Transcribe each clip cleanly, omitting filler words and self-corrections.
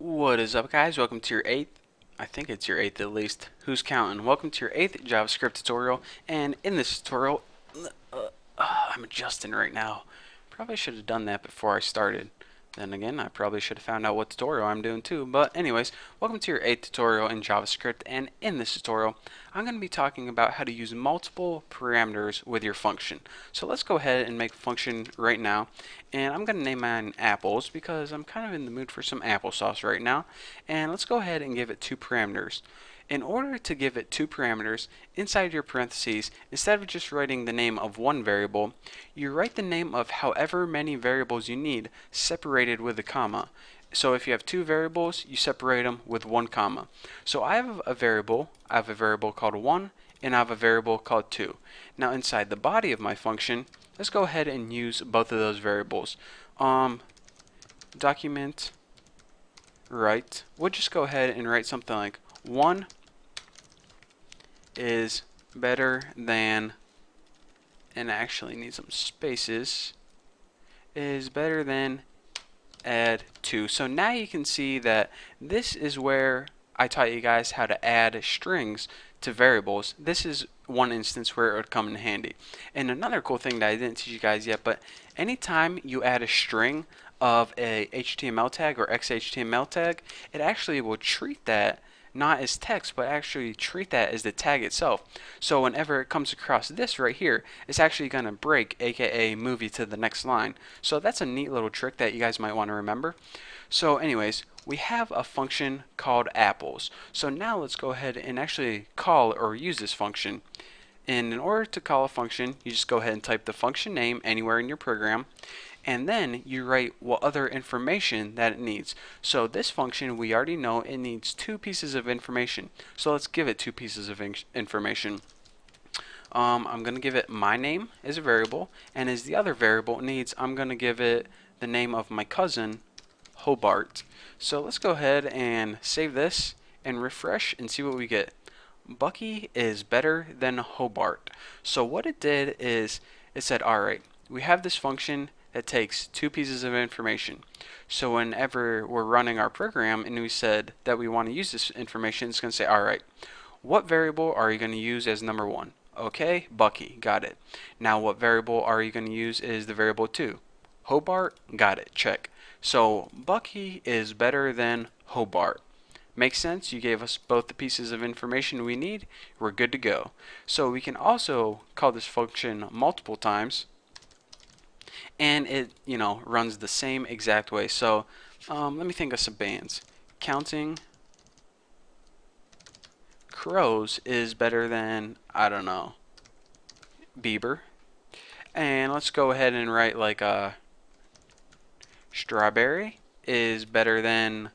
What is up, guys? Welcome to your eighth, I think it's your eighth at least, who's counting? Welcome to your eighth JavaScript tutorial, and in this tutorial, I'm adjusting right now. Probably should have done that before I started. Then again, I probably should have found out what tutorial I'm doing too. But anyways, welcome to your 8th tutorial in JavaScript, and in this tutorial, I'm going to be talking about how to use multiple parameters with your function. So let's go ahead and make a function right now, and I'm going to name mine apples because I'm kind of in the mood for some applesauce right now. And let's go ahead and give it 2 parameters. In order to give it 2 parameters, inside your parentheses, instead of just writing the name of one variable, you write the name of however many variables you need, separated with a comma. So if you have 2 variables, you separate them with 1 comma. So I have a variable called 1, and I have a variable called 2. Now inside the body of my function, let's go ahead and use both of those variables. Document write, we'll just go ahead and write something like 1 is better than, and actually need some spaces, is better than add 2. So now you can see that this is where I taught you guys how to add strings to variables. This is one instance where it would come in handy. And another cool thing that I didn't teach you guys yet, but anytime you add a string of a HTML tag or XHTML tag, it actually will treat that not as text, but actually treat that as the tag itself. So whenever it comes across this right here, it's actually going to break, aka move you to the next line. So that's a neat little trick that you guys might want to remember. So anyways, we have a function called apples. So now let's go ahead and actually call or use this function. And in order to call a function, you just go ahead and type the function name anywhere in your program, and then you write what other information that it needs. So this function, we already know it needs 2 pieces of information. So let's give it 2 pieces of information. I'm going to give it my name as a variable, and as the other variable it needs, I'm going to give it the name of my cousin, Hobart. So let's go ahead and save this and refresh and see what we get. Bucky is better than Hobart. So what it did is it said, alright, we have this function that takes 2 pieces of information. So whenever we're running our program and we said that we want to use this information, it's going to say, alright, what variable are you going to use as number 1? Okay, Bucky, got it. Now what variable are you going to use is the variable 2? Hobart, got it, check. So Bucky is better than Hobart. Makes sense? You gave us both the pieces of information we need. We're good to go. So we can also call this function multiple times, and it, runs the same exact way. So let me think of some bands. Counting Crows is better than, I don't know, Bieber. And let's go ahead and write like a strawberry is better than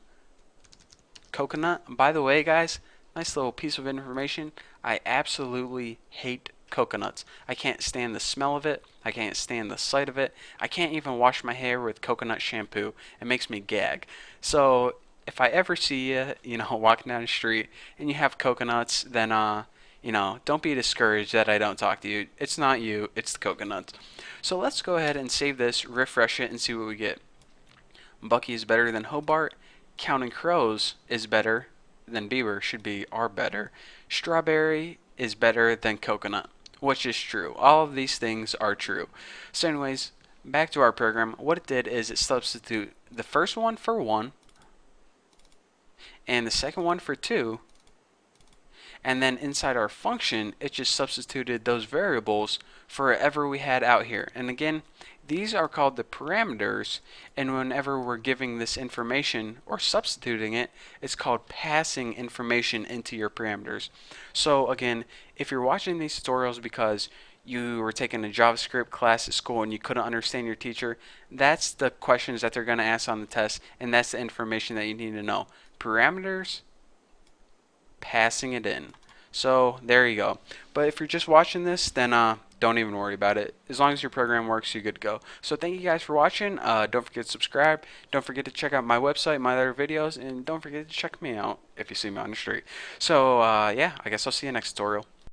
coconut. By the way, guys, nice little piece of information. I absolutely hate coconuts. I can't stand the smell of it. I can't stand the sight of it. I can't even wash my hair with coconut shampoo. It makes me gag. So if I ever see you, walking down the street and you have coconuts, then don't be discouraged that I don't talk to you. It's not you, it's the coconuts. So let's go ahead and save this, refresh it, and see what we get. Bucky is better than Hobart. Counting Crows is better than Bieber, should be are better. Strawberry is better than coconut, which is true. All of these things are true. So anyways, back to our program. What it did is it substituted the first one for 1 and the second one for 2, and then inside our function it just substituted those variables for whatever we had out here. And again, these are called the parameters, and whenever we're giving this information or substituting it, it's called passing information into your parameters. So again, if you're watching these tutorials because you were taking a JavaScript class at school and you couldn't understand your teacher, that's the questions that they're going to ask on the test, and that's the information that you need to know. Parameters, passing it in. So there you go. But if you're just watching this, then don't even worry about it. As long as your program works, you're good to go. So thank you guys for watching. Don't forget to subscribe. Don't forget to check out my website, my other videos, and don't forget to check me out if you see me on the street. So yeah, I guess I'll see you next tutorial.